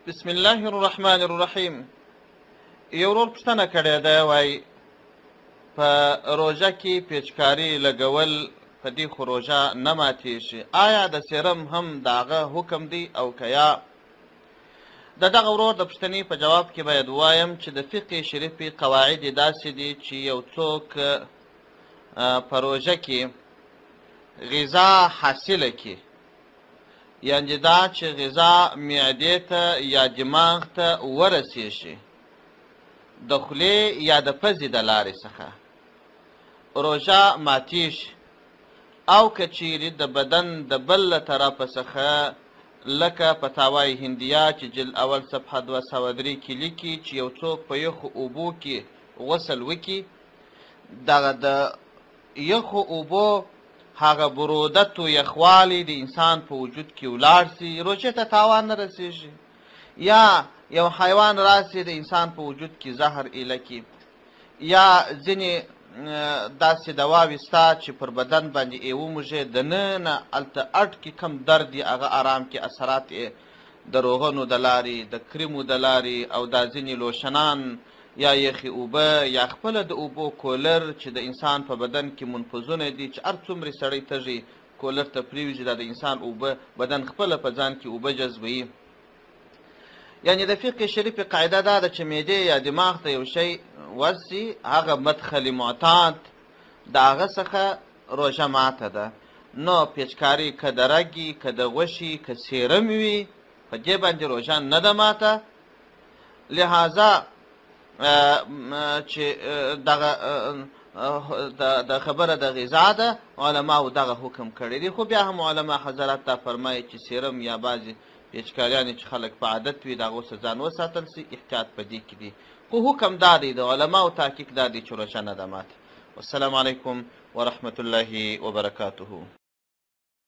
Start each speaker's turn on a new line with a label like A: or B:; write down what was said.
A: بسم الله الرحمن الرحیم. یو ورور پوښتنه کړې ده، وایي په روژه کې پیچکاري لګول په دې خو روژه نه ماتېږي، آیا د سیرم هم د هغه حکم دی او که یا؟ د دغه ورور د پوښتنې په جواب کې باید ووایم چې د فقه شریفې قواعد یې داسې دي چې یو څوک په روژه کې غذا حاصله کړي، یعنې دا چې غذا معدې ته یا دماغ ته ورسېږي د خولې یا د پزې د لارې څخه، روژه ماتېږي. او که چیرې د بدن د بل له طرفه څخه لکه په تاوای هندیه چې جلد اول صفحه 203 کې لیکي چې یو څوک په یخو اوبو کې غسل وکړي، دغه د یخو اوبو هغه برودت و یخوالی د انسان په وجود کې ولاړ سي، روژې ته تاوان نه رسېږي. یا یو حیوان راسي د انسان په وجود کې زهر ایله کړي، یا ځینې داسې دواوې سته چې پر بدن باندې یې وموږې دننه هلته اټ کې کم درد یې هغه ارام کې اثرات یې د روغنو د لارې د کریمو د لارې او دا ځینې لوشنان یا یخې اوبه یا خپله د اوبو کولر چې د انسان په بدن کې منفذونه دي چې هر څومره سړی تږي کولر ته پرېوځي، دا د انسان اوبه بدن خپله په ځان کې اوبه جذبوي. یعنې د فقه شریفې قاعده دا ده چې معدې یا دماغ ته یو شی ورسي، هغه مدخل معتاد د هغه څخه روژه ماته ده. نو پیچکاري که د رګي که د غوښې که سیرم وي په دې باندې روژه نه ده ماته. لهذا چې دغه د خبره د غذا ده، علماو دغه حکم کړی دی، خو بیا هم علما حضرات دا فرمایي چې سیرم یا بعضې پیچکاریانې چې خلک په عادت وي د هغو څخه ځان وساتل سي، احتیاط په دې کې دی. خو حکم دا دی د علماو تحقیق دا دی چې روژه نه ده ماته. والسلام علیکم ورحمة الله وبرکاته.